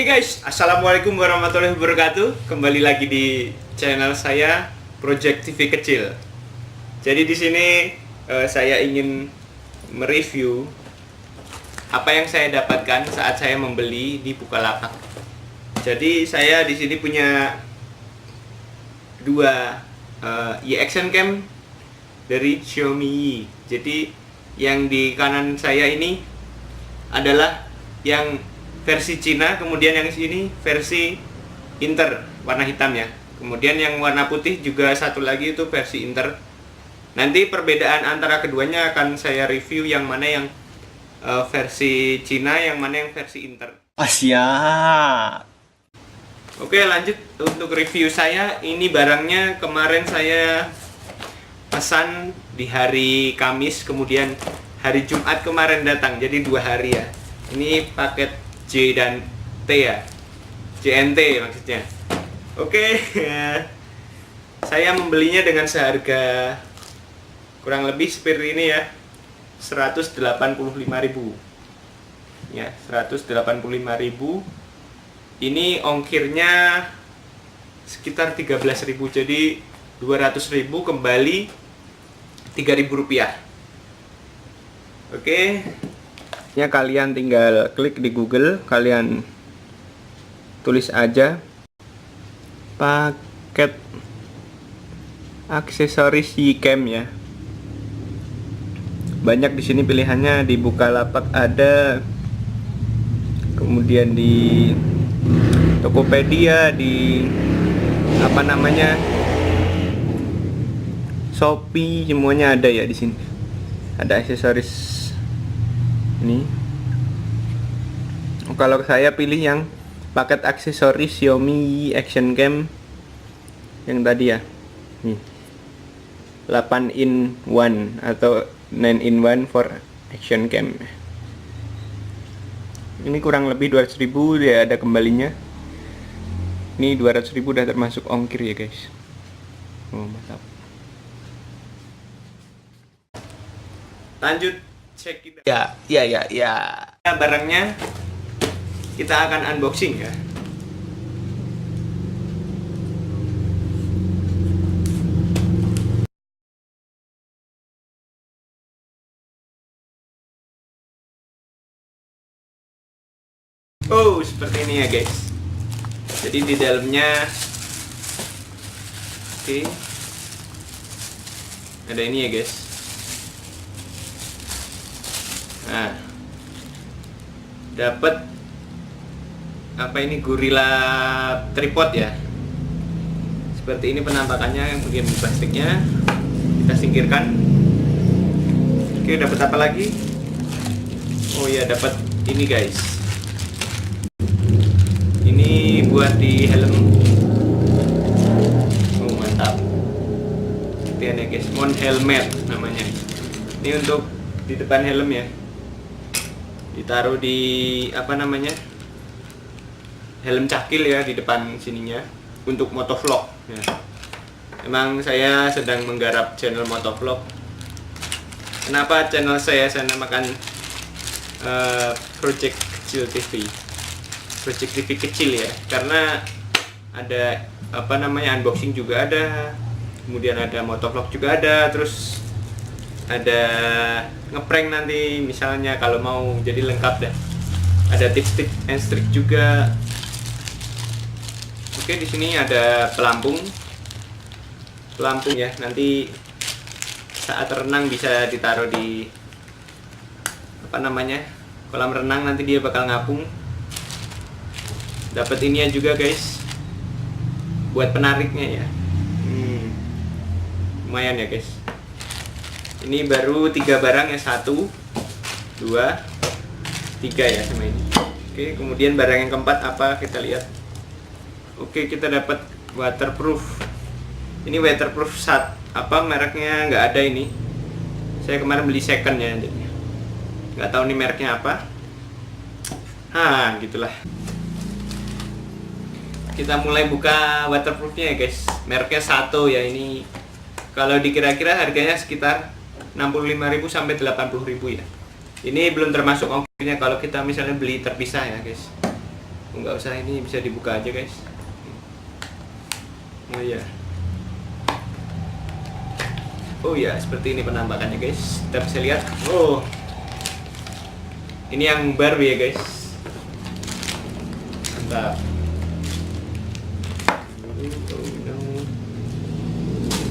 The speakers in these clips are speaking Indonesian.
Guys, assalamualaikum warahmatullahi wabarakatuh. Kembali lagi di channel saya Project TV Kecil. Jadi di sini saya ingin mereview apa yang saya dapatkan saat saya membeli di Bukalapak. Jadi saya di sini punya dua action cam dari Xiaomi. Jadi yang di kanan saya ini adalah yang versi Cina, kemudian yang sini versi Inter warna hitam ya. Kemudian yang warna putih juga satu lagi itu versi Inter. Nanti perbedaan antara keduanya akan saya review, yang mana yang versi Cina, yang mana yang versi Inter. Siap. Oke, lanjut untuk review saya. Ini barangnya kemarin saya pesan di hari Kamis, kemudian hari Jumat kemarin datang, jadi 2 hari ya. Ini paket J dan T ya, JNT maksudnya. Oke, saya membelinya dengan seharga kurang lebih seperti ini ya, 185.000 ya, 185.000. Ini ongkirnya sekitar 13.000, jadi 200.000 kembali 3.000 rupiah. Oke, ya kalian tinggal klik di Google, kalian tulis aja paket aksesoris Ycam ya. Banyak di sini pilihannya, di Bukalapak ada, kemudian di Tokopedia, di apa namanya, Shopee, semuanya ada ya di sini. Ada aksesoris ini. Kalau saya pilih yang paket aksesoris Xiaomi Action Cam yang tadi ya. Nih. 8 in 1 atau 9 in 1 for Action Cam. Ini kurang lebih 200.000 ya, ada kembalinya. Ini 200.000 udah termasuk ongkir ya guys. Oh, mantap. Lanjut cek kita. Ya. Barangnya kita akan unboxing ya. Oh, seperti ini ya guys. Jadi di dalamnya, oke, ada ini ya guys. Nah, dapat apa ini, Gorilla tripod ya. Seperti ini penampakannya, yang bagian plastiknya kita singkirkan. Oke, dapat apa lagi? Oh ya, dapat ini guys. Ini buat di helm. Oh, mantap. Seperti ini guys, mount helmet namanya. Ini untuk di depan helm ya. Ditaruh di apa namanya, helm cakil ya, di depan sininya, untuk motovlog ya. Emang saya sedang menggarap channel motovlog. Kenapa channel saya namakan Project Kecil TV, Project TV Kecil ya, karena ada apa namanya, unboxing juga ada, kemudian ada motovlog juga ada, terus ada ngeprank nanti misalnya, kalau mau, jadi lengkap deh. Ada tips and trik juga. Oke, di sini ada pelampung ya, nanti saat renang bisa ditaruh di apa namanya, kolam renang, nanti dia bakal ngapung. Dapat ininya juga guys, buat penariknya ya. Lumayan ya guys. Ini baru 3 barang ya, 1, 2, 3 ya sama ini. Oke, kemudian barang yang keempat apa, kita lihat. Oke, kita dapat waterproof. Ini waterproof apa mereknya nggak ada ini. Saya kemarin beli second ya, nggak tahu nih mereknya apa. Gitulah. Kita mulai buka waterproofnya ya guys. Mereknya Sato ya ini. Kalau dikira-kira harganya sekitar 65.000 sampai 80.000 ya. Ini belum termasuk ongkirnya kalau kita misalnya beli terpisah ya guys. nggak usah, ini bisa dibuka aja guys. Oh iya. Oh ya, seperti ini penampakannya guys. Kita bisa lihat. Oh, ini yang baru ya guys. Mantap. Oh, no.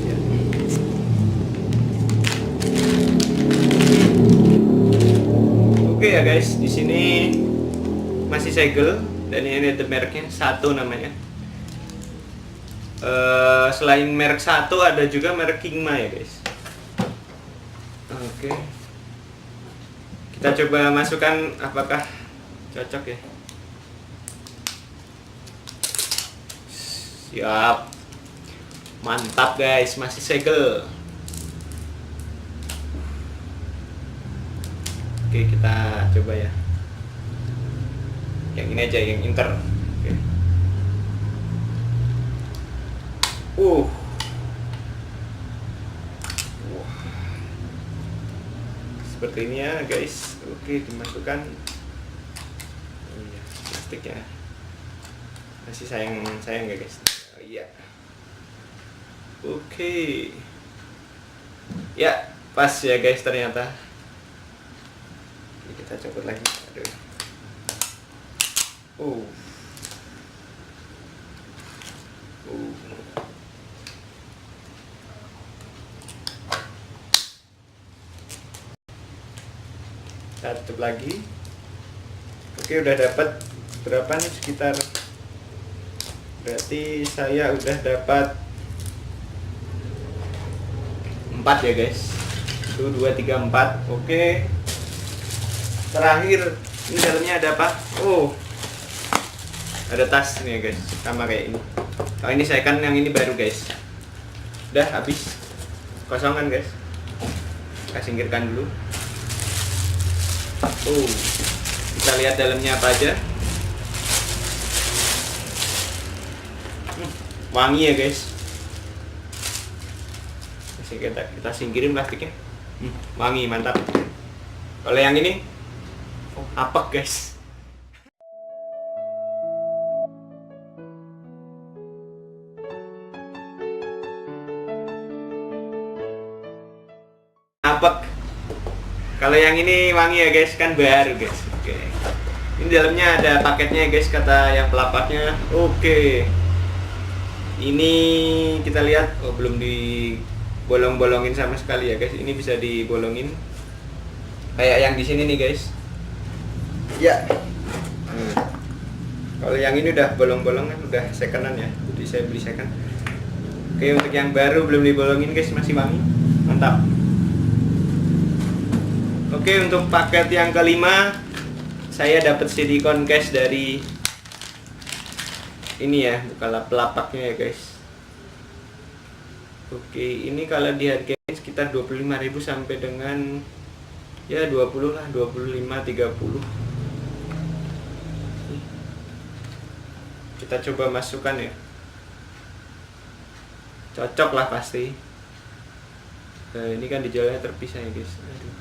Ya. Oke ya guys, di sini masih segel dan ini ada mereknya, Satu namanya. Selain merek Satu ada juga merek Kingma ya guys. Oke, kita coba masukkan apakah cocok ya. Siap, mantap guys, masih segel. Oke, kita coba ya yang ini aja, yang inter. Oke. Wah. Seperti ini ya guys. Oke, dimasukkan. Oh iya, plastiknya masih sayang ya guys. Oh iya. Oke. Ya, pas ya guys ternyata. Oke, kita copot lagi. Aduh. Oh. Kita tutup lagi. Oke, udah dapat berapa nih, sekitar, berarti saya udah dapat 4 ya guys. 1, 2, 3, 4. Oke, terakhir ini dalamnya ada apa? Oh, ada tas nih ya guys, sama kayak ini. Kalau ini saya kan yang ini baru guys. Udah habis kosongan guys. Kita singkirkan dulu. Oh, kita lihat dalamnya apa aja. Wangi ya guys. Kita singkirin plastiknya. Wangi, mantap. Kalau yang ini apek guys. Apek. Kalau yang ini wangi ya guys, kan baru guys. Oke. Ini dalamnya ada paketnya guys, kata yang pelapaknya. Oke. Ini kita lihat, oh belum dibolong-bolongin sama sekali ya guys. Ini bisa dibolongin. Kayak yang di sini nih guys. Ya. Kalau yang ini udah bolong-bolong kan, udah secondan ya. Jadi saya beli second. Oke, untuk yang baru belum dibolongin guys, masih wangi. Mantap. Oke, untuk paket yang kelima saya dapat silikon case dari ini ya, bukanlah pelapaknya ya guys. Oke, ini kalau dihargain sekitar 25.000 sampai dengan ya 20 lah, 25 30. Kita coba masukkan ya. Cocok lah pasti. Nah, ini kan dijualnya terpisah ya guys. Aduh.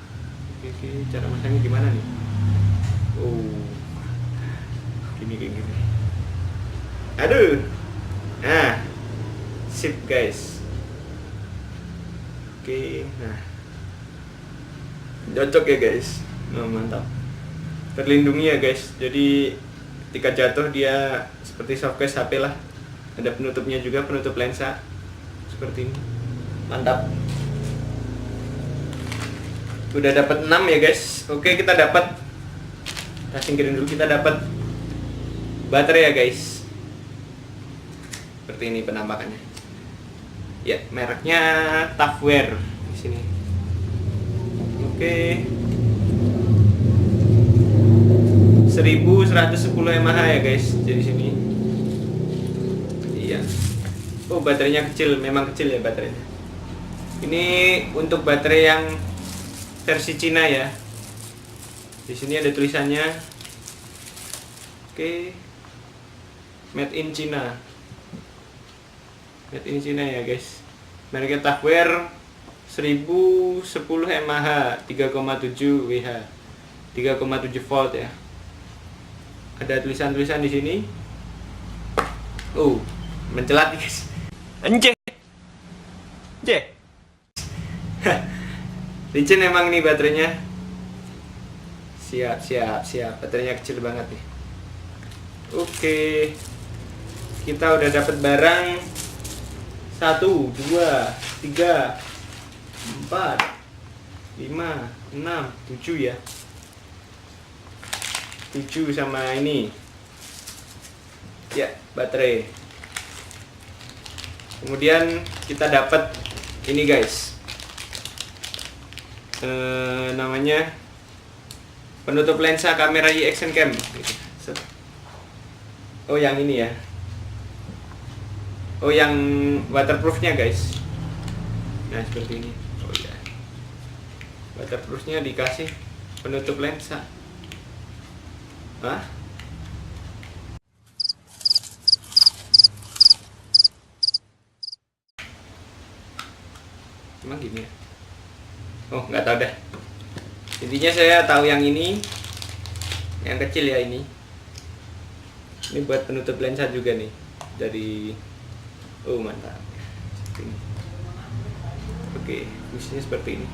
Oke, cara masangnya gimana nih? Oh, gini kayak gini. Aduh, nah, sip guys. Oke, nah, cocok ya guys. Nah, mantap. Terlindungi ya guys. Jadi ketika jatuh dia seperti softcase HP lah. Ada penutupnya juga, penutup lensa seperti ini. Mantap. Udah dapat 6 ya guys. Oke, kita dapat, kita singkirin dulu, kita dapat baterai ya guys. Seperti ini penampakannya. Ya, mereknya Tafware di sini. Oke. 1110 mAh ya guys jadi sini. Iya. Oh, baterainya kecil, memang kecil ya baterainya. Ini untuk baterai yang versi Cina ya. Di sini ada tulisannya. Oke. Made in China. Made in China ya guys. Mereknya Tafware 1010 mAh 3,7 Wh 3,7 volt ya. ada tulisan-tulisan di sini. Mencelat guys. Anjing. Je. Licin emang nih baterainya. Siap. Baterainya kecil banget nih. Oke. Kita udah dapat barang 1, 2, 3, 4, 5, 6, 7 ya. 7 sama ini. Ya, baterai. Kemudian kita dapat ini guys. Namanya penutup lensa kamera i-Action Cam. Oh, yang ini ya. Oh, yang waterproofnya guys. Nah, seperti ini. Oh ya. Waterproofnya dikasih penutup lensa. Hah? Emang gini ya? Oh, nggak tahu dah. Intinya saya tahu yang ini, yang kecil ya ini. Ini buat penutup lensa juga nih. Dari mantap. Oke, fungsinya seperti ini.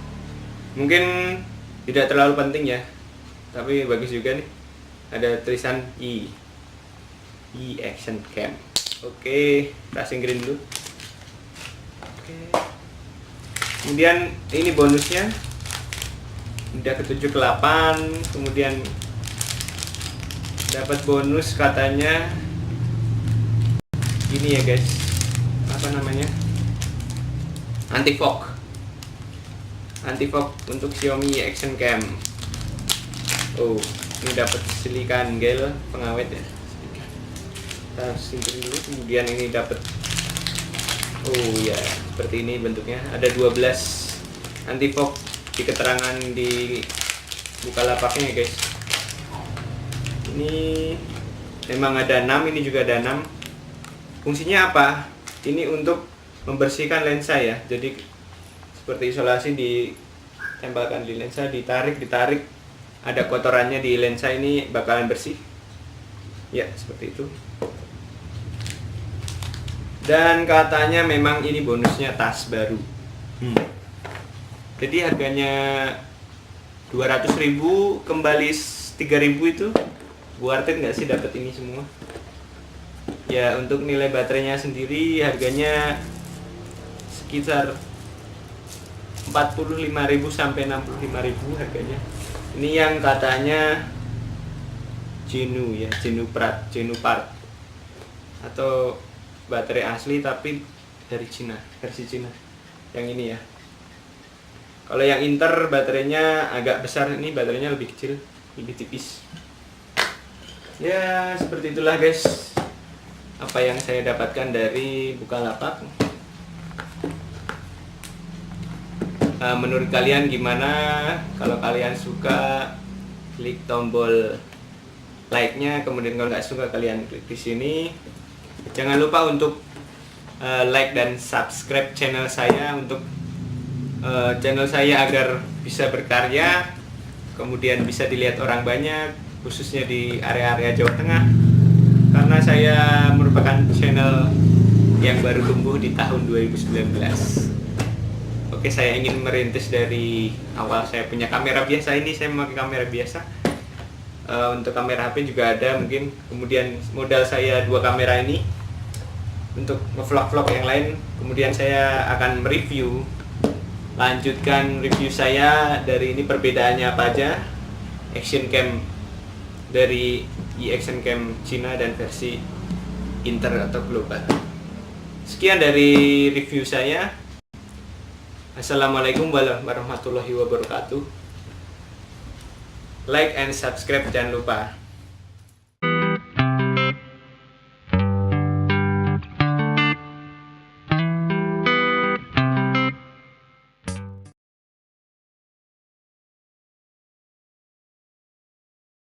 Mungkin tidak terlalu penting ya, tapi bagus juga nih. Ada tulisan i-Action Cam. Oke, kita singkirin dulu. Oke. Kemudian ini bonusnya udah ke 7 ke 8. Kemudian dapat bonus katanya ini ya guys, apa namanya, anti fog untuk Xiaomi Action Cam. Ini dapat silikon gel pengawet ya, kita simpan dulu. Kemudian ini dapat ya seperti ini bentuknya, ada 12 anti fog di keterangan di Bukalapaknya ya guys. Ini memang ada 6, ini juga ada 6. Fungsinya apa? Ini untuk membersihkan lensa ya. Jadi seperti isolasi, ditempelkan di lensa, ditarik, ada kotorannya di lensa ini bakalan bersih. Ya, seperti itu. Dan katanya memang ini bonusnya tas baru. Jadi harganya 200.000 kembali 3.000 itu worth it nggak sih dapat ini semua? Ya, untuk nilai baterainya sendiri harganya sekitar 45.000 sampai 65.000 harganya. Ini yang katanya Genu ya, Genu Part atau baterai asli tapi dari Cina, versi Cina. Yang ini ya. Kalau yang Inter baterainya agak besar, ini baterainya lebih kecil, lebih tipis. Ya, seperti itulah guys apa yang saya dapatkan dari Bukalapak. Menurut kalian gimana? Kalau kalian suka, klik tombol like-nya, kemudian kalau nggak suka kalian klik di sini. Jangan lupa untuk like dan subscribe channel saya untuk channel saya agar bisa berkarya, kemudian bisa dilihat orang banyak, khususnya di area-area Jawa Tengah. Karena saya merupakan channel yang baru tumbuh di tahun 2019. Oke, saya ingin merintis dari awal. Saya punya kamera biasa ini, saya memakai kamera biasa. Untuk kamera HP juga ada mungkin. Kemudian modal saya 2 kamera ini untuk nge-vlog-vlog yang lain. Kemudian saya akan mereview, lanjutkan review saya dari ini perbedaannya apa aja. Action Cam dari i-Action Cam Cina dan versi Inter atau global. Sekian dari review saya. Assalamualaikum warahmatullahi wabarakatuh. Like and subscribe jangan lupa.